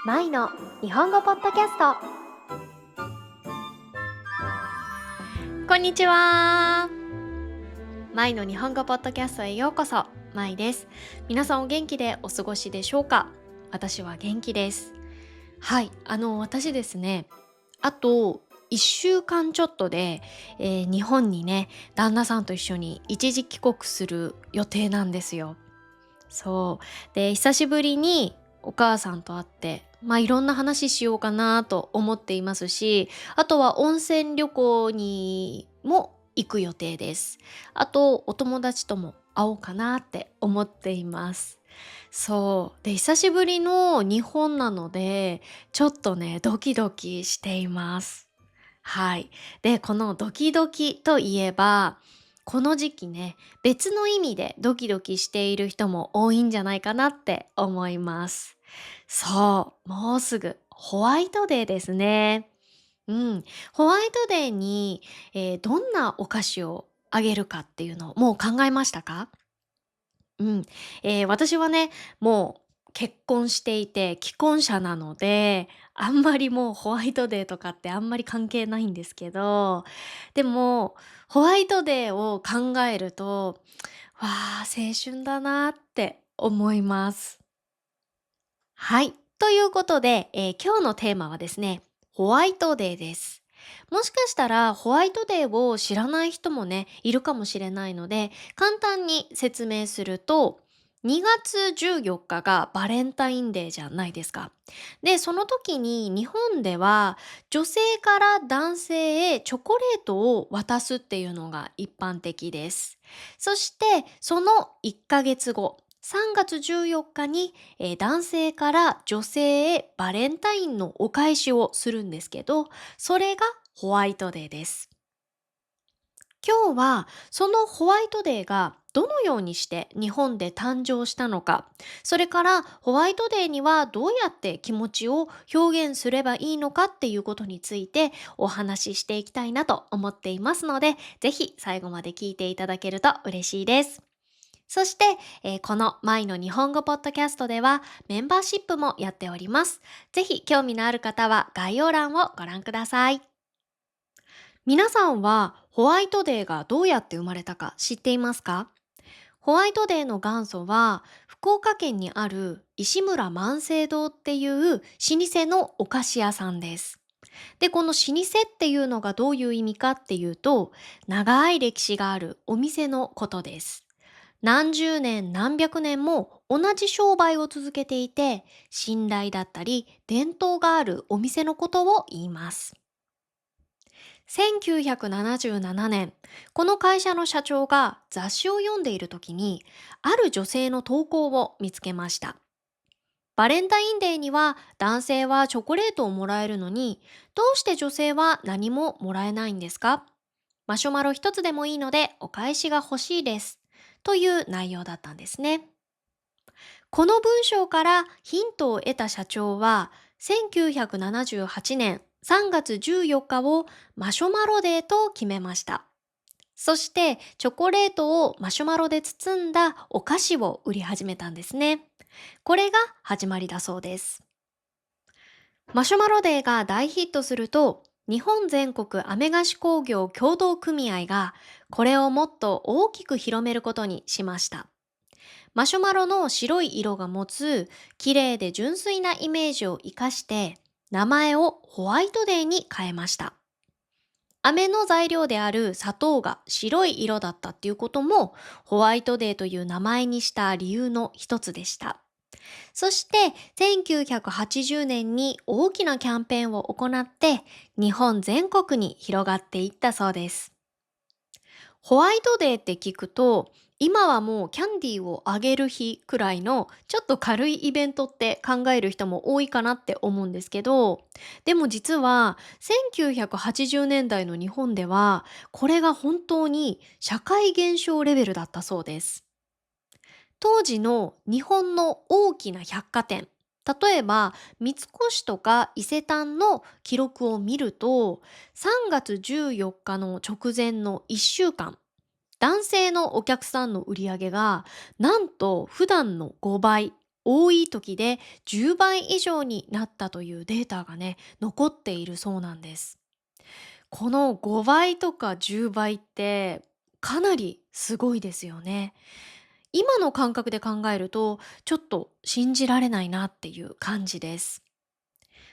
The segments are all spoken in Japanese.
マイの日本語ポッドキャスト。こんにちは。マイの日本語ポッドキャストへようこそ。マイです。皆さんお元気でお過ごしでしょうか？私は元気です。はい、私ですね、あと1週間ちょっとで、日本にね、旦那さんと一緒に一時帰国する予定なんですよ。そうで、久しぶりにお母さんと会って、いろんな話しようかなと思っていますし、あとは温泉旅行にも行く予定です。あとお友達とも会おうかなって思っています。そうで、久しぶりの日本なので、ちょっとねドキドキしています。はい。で、このドキドキといえば、この時期ね、別の意味でドキドキしている人も多いんじゃないかなって思います。そう、もうすぐホワイトデーですね。うん、ホワイトデーに、どんなお菓子をあげるかっていうのをもう考えましたか？うん、私はね、もう結婚していて既婚者なので、あんまりもうホワイトデーとかってあんまり関係ないんですけど、でもホワイトデーを考えると、わあ、青春だなって思います。はい。ということで、今日のテーマはですね、ホワイトデーです。もしかしたらホワイトデーを知らない人もね、いるかもしれないので、簡単に説明すると、2月14日がバレンタインデーじゃないですか。で、その時に日本では女性から男性へチョコレートを渡すっていうのが一般的です。そしてその1ヶ月後、3月14日に男性から女性へバレンタインのお返しをするんですけど、それがホワイトデーです。今日はそのホワイトデーがどのようにして日本で誕生したのか、それからホワイトデーにはどうやって気持ちを表現すればいいのかっていうことについてお話ししていきたいなと思っていますので、ぜひ最後まで聞いていただけると嬉しいです。そして、このマイの日本語ポッドキャストではメンバーシップもやっております。ぜひ興味のある方は概要欄をご覧ください。皆さんはホワイトデーがどうやって生まれたか知っていますか？ホワイトデーの元祖は福岡県にある石村万世堂っていう老舗のお菓子屋さんです。で、この老舗っていうのがどういう意味かっていうと、長い歴史があるお店のことです。何十年何百年も同じ商売を続けていて、信頼だったり伝統があるお店のことを言います。1977年、この会社の社長が雑誌を読んでいる時に、ある女性の投稿を見つけました。バレンタインデーには男性はチョコレートをもらえるのに、どうして女性は何ももらえないんですか？マシュマロ一つでもいいのでお返しが欲しいです。という内容だったんですね。この文章からヒントを得た社長は、1978年3月14日をマシュマロデーと決めました。そしてチョコレートをマシュマロで包んだお菓子を売り始めたんですね。これが始まりだそうです。マシュマロデーが大ヒットすると、日本全国アメ菓子工業協同組合がこれをもっと大きく広めることにしました。マシュマロの白い色が持つ綺麗で純粋なイメージを生かして、名前をホワイトデーに変えました。飴の材料である砂糖が白い色だったっていうことも、ホワイトデーという名前にした理由の一つでした。そして1980年に大きなキャンペーンを行って、日本全国に広がっていったそうです。ホワイトデーって聞くと、今はもうキャンディーをあげる日くらいのちょっと軽いイベントって考える人も多いかなって思うんですけど、でも実は1980年代の日本ではこれが本当に社会現象レベルだったそうです。当時の日本の大きな百貨店、例えば三越とか伊勢丹の記録を見ると、3月14日の直前の1週間、男性のお客さんの売り上げがなんと普段の5倍。多い時で10倍以上になったというデータがね、残っているそうなんです。この5倍とか10倍ってかなりすごいですよね。今の感覚で考えるとちょっと信じられないなっていう感じです。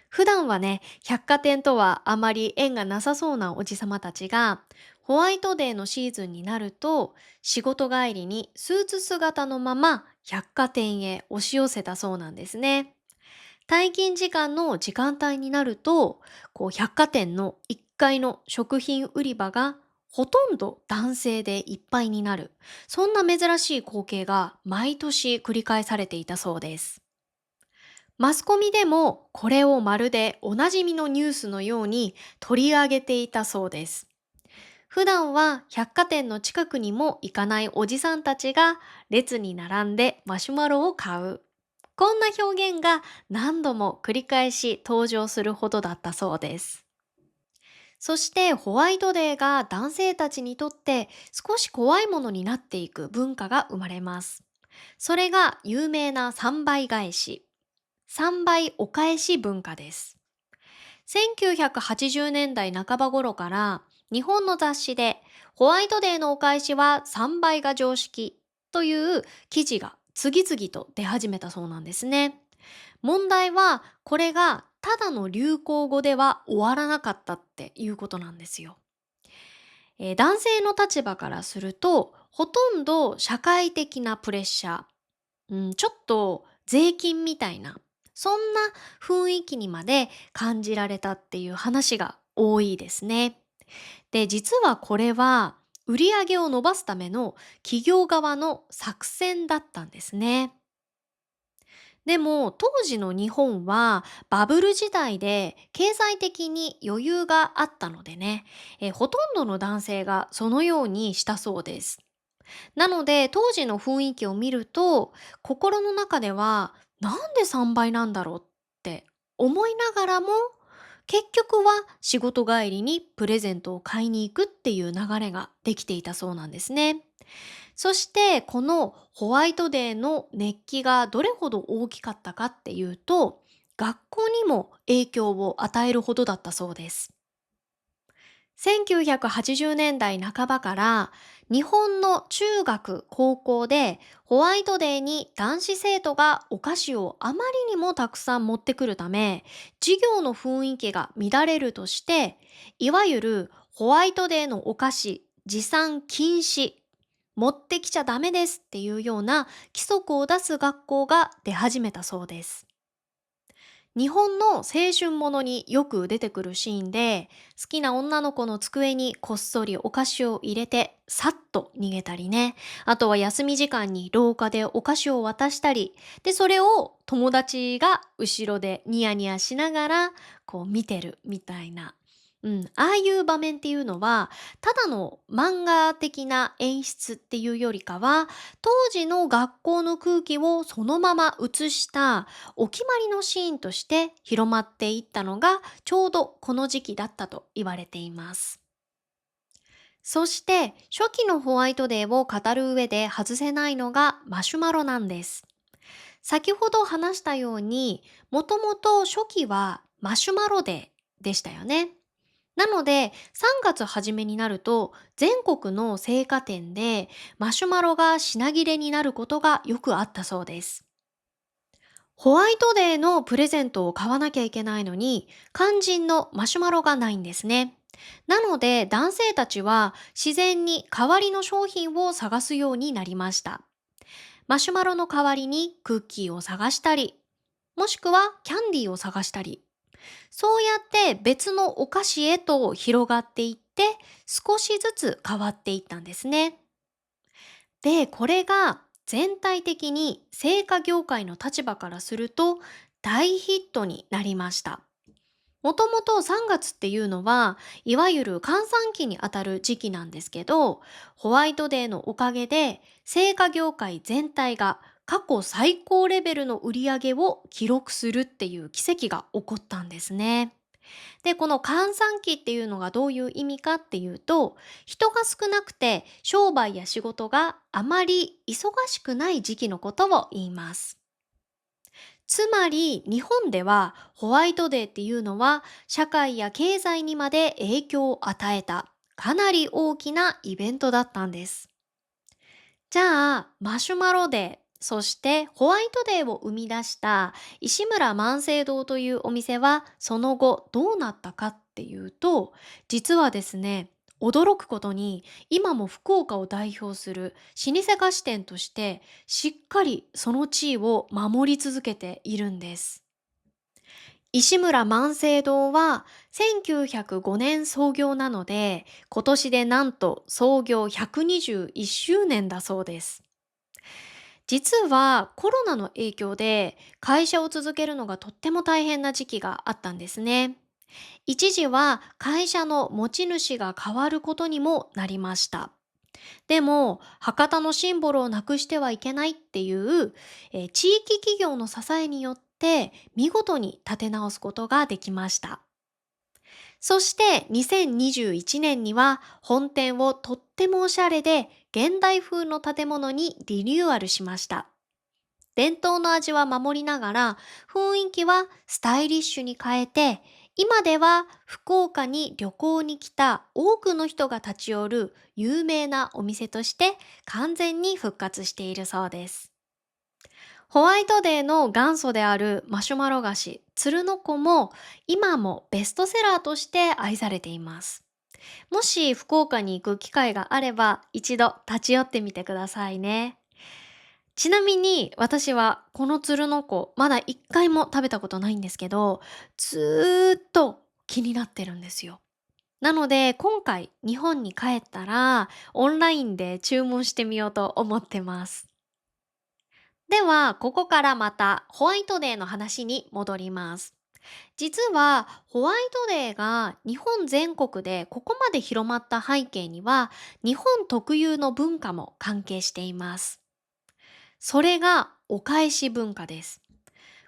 普段はね、百貨店とはあまり縁がなさそうなおじさまたちが、ホワイトデーのシーズンになると、仕事帰りにスーツ姿のまま百貨店へ押し寄せたそうなんですね。退勤時間の時間帯になると、百貨店の1階の食品売り場がほとんど男性でいっぱいになる。そんな珍しい光景が毎年繰り返されていたそうです。マスコミでもこれをまるでおなじみのニュースのように取り上げていたそうです。普段は百貨店の近くにも行かないおじさんたちが列に並んでマシュマロを買う。こんな表現が何度も繰り返し登場するほどだったそうです。そしてホワイトデーが男性たちにとって少し怖いものになっていく文化が生まれます。それが有名な3倍返し。3倍お返し文化です。1980年代半ば頃から日本の雑誌でホワイトデーのお返しは3倍が常識という記事が次々と出始めたそうなんですね。問題はこれがただの流行語では終わらなかったっていうことなんですよ。男性の立場からするとほとんど社会的なプレッシャー、ちょっと税金みたいな、そんな雰囲気にまで感じられたっていう話が多いですね。で、実はこれは売り上げを伸ばすための企業側の作戦だったんですね。でも当時の日本はバブル時代で経済的に余裕があったのでね、ほとんどの男性がそのようにしたそうです。なので当時の雰囲気を見ると心の中ではなんで3倍なんだろうって思いながらも結局は仕事帰りにプレゼントを買いに行くっていう流れができていたそうなんですね。そしてこのホワイトデーの熱気がどれほど大きかったかっていうと学校にも影響を与えるほどだったそうです。1980年代半ばから日本の中学高校でホワイトデーに男子生徒がお菓子をあまりにもたくさん持ってくるため授業の雰囲気が乱れるとしていわゆるホワイトデーのお菓子持参禁止、持ってきちゃダメですっていうような規則を出す学校が出始めたそうです。日本の青春ものによく出てくるシーンで、好きな女の子の机にこっそりお菓子を入れて、さっと逃げたりね。あとは休み時間に廊下でお菓子を渡したり、で、それを友達が後ろでニヤニヤしながら、見てるみたいな。ああいう場面っていうのは、ただの漫画的な演出っていうよりかは、当時の学校の空気をそのまま映したお決まりのシーンとして広まっていったのがちょうどこの時期だったと言われています。そして初期のホワイトデーを語る上で外せないのがマシュマロなんです。先ほど話したようにもともと初期はマシュマロデーでしたよね。なので3月初めになると全国の青果店でマシュマロが品切れになることがよくあったそうです。ホワイトデーのプレゼントを買わなきゃいけないのに、肝心のマシュマロがないんですね。なので男性たちは自然に代わりの商品を探すようになりました。マシュマロの代わりにクッキーを探したり、もしくはキャンディーを探したり、そうやって別のお菓子へと広がっていって少しずつ変わっていったんですね。で、これが全体的に製菓業界の立場からすると大ヒットになりました。もともと3月っていうのはいわゆる閑散期にあたる時期なんですけど、ホワイトデーのおかげで製菓業界全体が過去最高レベルの売り上げを記録するっていう奇跡が起こったんですね。で、この閑散期っていうのがどういう意味かっていうと、人が少なくて商売や仕事があまり忙しくない時期のことを言います。つまり日本ではホワイトデーっていうのは社会や経済にまで影響を与えたかなり大きなイベントだったんです。じゃあマシュマロデー、そしてホワイトデーを生み出した石村万盛堂というお店はその後どうなったかっていうと、実はですね、驚くことに今も福岡を代表する老舗菓子店としてしっかりその地位を守り続けているんです。石村万盛堂は1905年創業なので、今年でなんと創業121周年だそうです。実はコロナの影響で会社を続けるのがとっても大変な時期があったんですね。一時は会社の持ち主が変わることにもなりました。でも博多のシンボルをなくしてはいけないっていう、地域企業の支えによって見事に立て直すことができました。そして2021年には本店をとってもおしゃれで現代風の建物にリニューアルしました。伝統の味は守りながら雰囲気はスタイリッシュに変えて、今では福岡に旅行に来た多くの人が立ち寄る有名なお店として完全に復活しているそうです。ホワイトデーの元祖であるマシュマロ菓子鶴の子も今もベストセラーとして愛されています。もし福岡に行く機会があれば一度立ち寄ってみてくださいね。ちなみに私はこの鶴の子まだ一回も食べたことないんですけど、ずーっと気になってるんですよ。なので今回日本に帰ったらオンラインで注文してみようと思ってます。ではここからまたホワイトデーの話に戻ります。実はホワイトデーが日本全国でここまで広まった背景には日本特有の文化も関係しています。それがお返し文化です。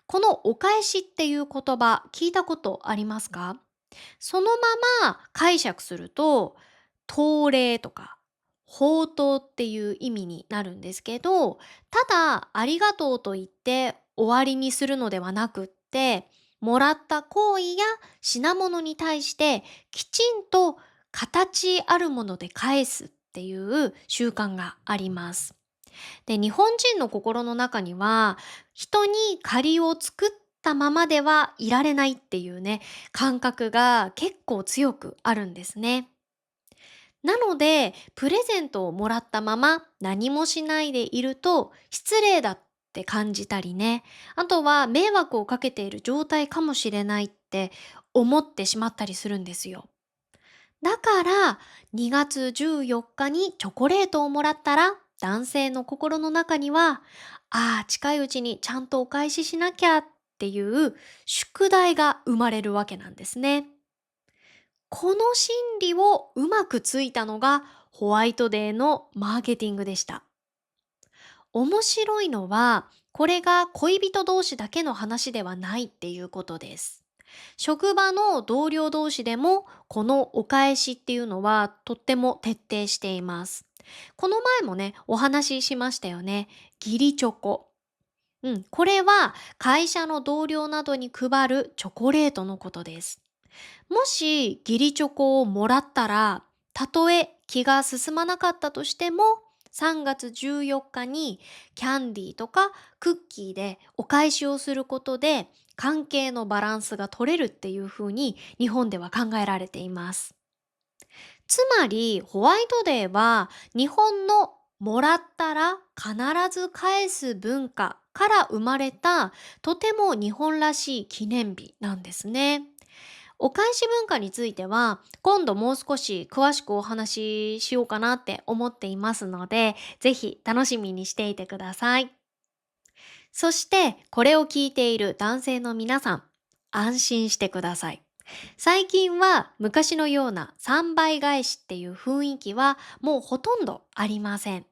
このお返しっていう言葉聞いたことありますか？そのまま解釈すると、当礼とか宝刀っていう意味になるんですけど、ただありがとうと言って終わりにするのではなくって、もらった行為や品物に対してきちんと形あるもので返すっていう習慣があります。で、日本人の心の中には、人に借りを作ったままではいられないっていうね、感覚が結構強くあるんですね。なので、プレゼントをもらったまま何もしないでいると失礼だって感じたりね、あとは迷惑をかけている状態かもしれないって思ってしまったりするんですよ。だから2月14日にチョコレートをもらったら男性の心の中には、ああ近いうちにちゃんとお返ししなきゃっていう宿題が生まれるわけなんですね。この心理をうまくついたのがホワイトデーのマーケティングでした。面白いのはこれが恋人同士だけの話ではないっていうことです。職場の同僚同士でもこのお返しっていうのはとっても徹底しています。この前もねお話ししましたよね。義理チョコ。これは会社の同僚などに配るチョコレートのことです。もし義理チョコをもらったら、たとえ気が進まなかったとしても、3月14日にキャンディーとかクッキーでお返しをすることで関係のバランスが取れるっていうふうに日本では考えられています。つまりホワイトデーは日本のもらったら必ず返す文化から生まれたとても日本らしい記念日なんですね。お返し文化については今度もう少し詳しくお話ししようかなって思っていますので、ぜひ楽しみにしていてください。そしてこれを聞いている男性の皆さん、安心してください。最近は昔のような3倍返しっていう雰囲気はもうほとんどありません。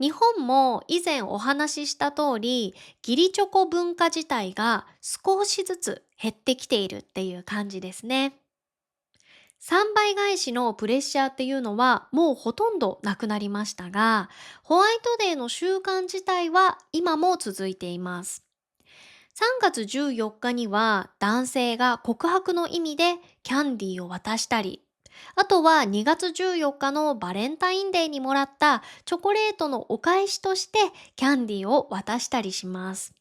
日本も以前お話しした通り、義理チョコ文化自体が少しずつ減ってきているっていう感じですね。3倍返しのプレッシャーっていうのはもうほとんどなくなりましたが、ホワイトデーの習慣自体は今も続いています。3月14日には男性が告白の意味でキャンディーを渡したり、あとは2月14日のバレンタインデーにもらったチョコレートのお返しとしてキャンディーを渡したりします。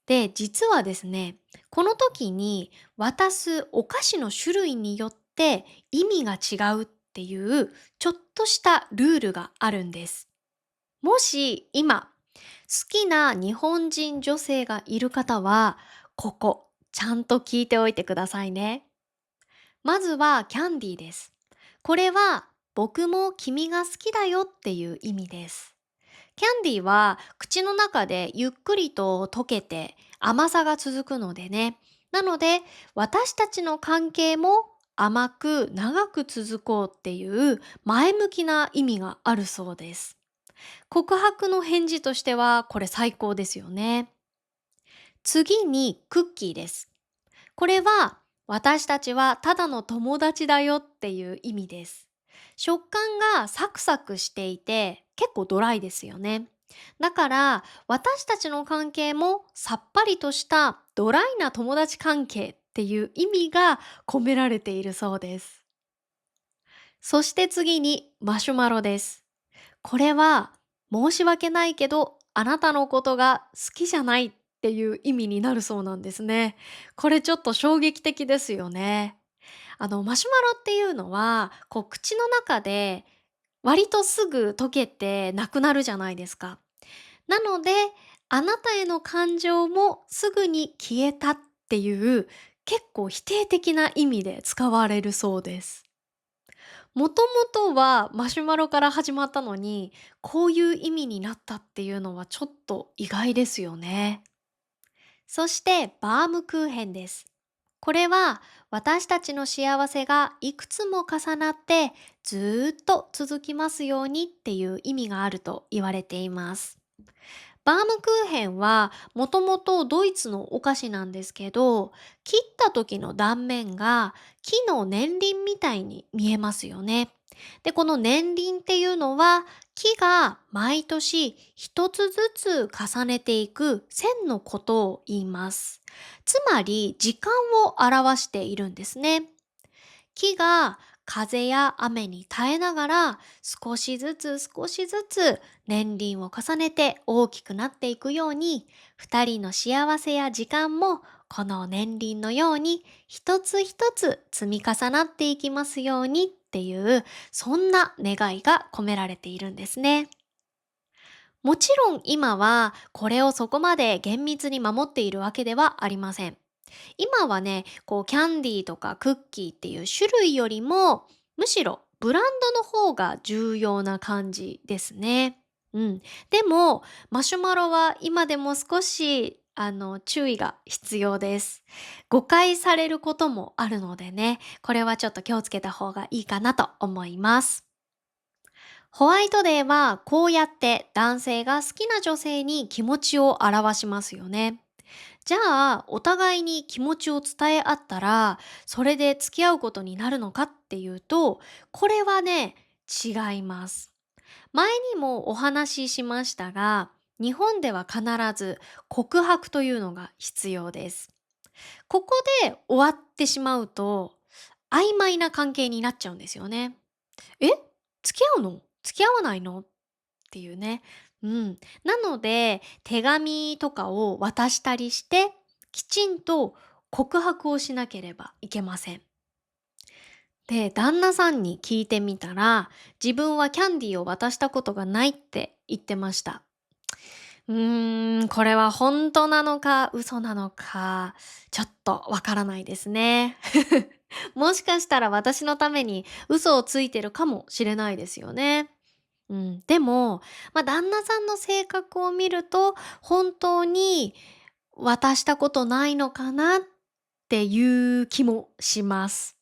で、実はですね、この時に渡すお菓子の種類によって意味が違うっていうちょっとしたルールがあるんです。もし今好きな日本人女性がいる方は、ここちゃんと聞いておいてくださいね。まずはキャンディーです。これは僕も君が好きだよっていう意味です。キャンディーは口の中でゆっくりと溶けて甘さが続くのでね。なので私たちの関係も甘く長く続こうっていう前向きな意味があるそうです。告白の返事としてはこれ最高ですよね。次にクッキーです。これは私たちはただの友達だよっていう意味です。食感がサクサクしていて結構ドライですよね。だから私たちの関係もさっぱりとしたドライな友達関係っていう意味が込められているそうです。そして次にマシュマロです。これは申し訳ないけどあなたのことが好きじゃないっていう意味になるそうなんですね。これちょっと衝撃的ですよね。マシュマロっていうのは、こう口の中で割とすぐ溶けてなくなるじゃないですか。なので、あなたへの感情もすぐに消えたっていう結構否定的な意味で使われるそうです。もともとはマシュマロから始まったのに、こういう意味になったっていうのはちょっと意外ですよね。そしてバームクーヘンです。これは私たちの幸せがいくつも重なってずーっと続きますようにっていう意味があると言われています。バームクーヘンはもともとドイツのお菓子なんですけど、切った時の断面が木の年輪みたいに見えますよね。で、この年輪っていうのは木が毎年一つずつ重ねていく線のことを言います。つまり時間を表しているんですね。木が風や雨に耐えながら少しずつ少しずつ年輪を重ねて大きくなっていくように、二人の幸せや時間もこの年輪のように一つ一つ積み重なっていきますようにっていう、そんな願いが込められているんですね。もちろん今はこれをそこまで厳密に守っているわけではありません。今はね、こうキャンディーとかクッキーっていう種類よりも、むしろブランドの方が重要な感じですね。うん。でも、マシュマロは今でも少し、注意が必要です。誤解されることもあるのでね、これはちょっと気をつけた方がいいかなと思います。ホワイトデーはこうやって男性が好きな女性に気持ちを表しますよね。じゃあ、お互いに気持ちを伝え合ったら、それで付き合うことになるのかっていうと、これはね、違います。前にもお話ししましたが、日本では必ず告白というのが必要です。ここで終わってしまうと、曖昧な関係になっちゃうんですよね。え、付き合うの付き合わないのっていうね。うん。なので、手紙とかを渡したりして、きちんと告白をしなければいけません。で、旦那さんに聞いてみたら、自分はキャンディーを渡したことがないって言ってました。これは本当なのか嘘なのか、ちょっとわからないですね。もしかしたら私のために嘘をついてるかもしれないですよね。うん、でも、旦那さんの性格を見ると、本当に渡したことないのかなっていう気もします。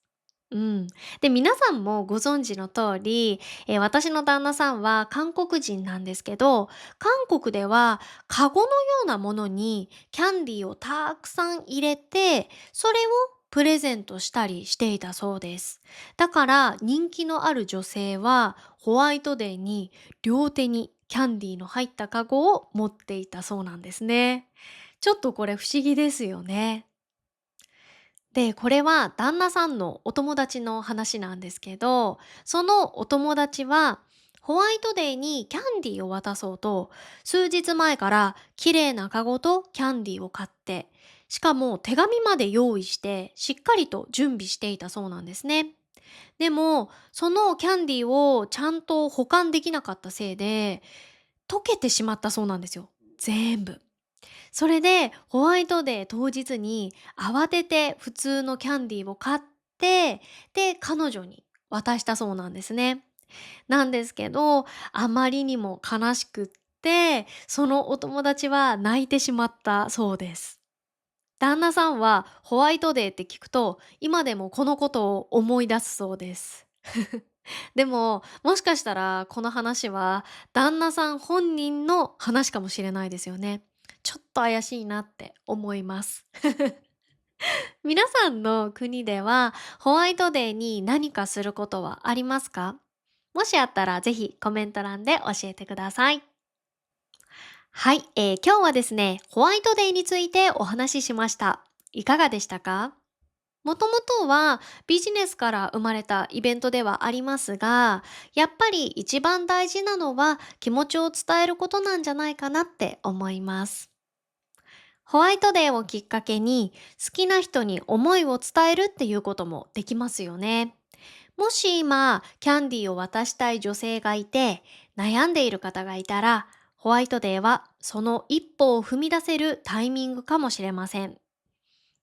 うん。で、皆さんもご存知の通り、私の旦那さんは韓国人なんですけど、韓国ではカゴのようなものにキャンディーをたくさん入れて、それをプレゼントしたりしていたそうです。だから人気のある女性はホワイトデーに両手にキャンディーの入ったカゴを持っていたそうなんですね。ちょっとこれ不思議ですよね。で、これは旦那さんのお友達の話なんですけど、そのお友達はホワイトデーにキャンディーを渡そうと、数日前から綺麗なカゴとキャンディーを買って、しかも手紙まで用意してしっかりと準備していたそうなんですね。でも、そのキャンディーをちゃんと保管できなかったせいで、溶けてしまったそうなんですよ。全部。それでホワイトデー当日に慌てて普通のキャンディーを買って、で、彼女に渡したそうなんですね。なんですけど、あまりにも悲しくって、そのお友達は泣いてしまったそうです。旦那さんはホワイトデーって聞くと、今でもこのことを思い出すそうです。でも、もしかしたらこの話は旦那さん本人の話かもしれないですよね。ちょっと怪しいなって思います。皆さんの国ではホワイトデーに何かすることはありますか？もしあったらぜひコメント欄で教えてください。はい、今日はですね、ホワイトデーについてお話ししました。いかがでしたか？もともとはビジネスから生まれたイベントではありますが、やっぱり一番大事なのは気持ちを伝えることなんじゃないかなって思います。ホワイトデーをきっかけに好きな人に思いを伝えるっていうこともできますよね。もし今キャンディーを渡したい女性がいて悩んでいる方がいたら、ホワイトデーはその一歩を踏み出せるタイミングかもしれません。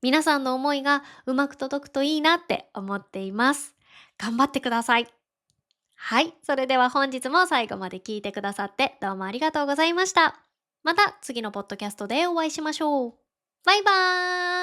皆さんの思いがうまく届くといいなって思っています。頑張ってください。はい、それでは本日も最後まで聞いてくださってどうもありがとうございました。また次のポッドキャストでお会いしましょう。バイバーイ。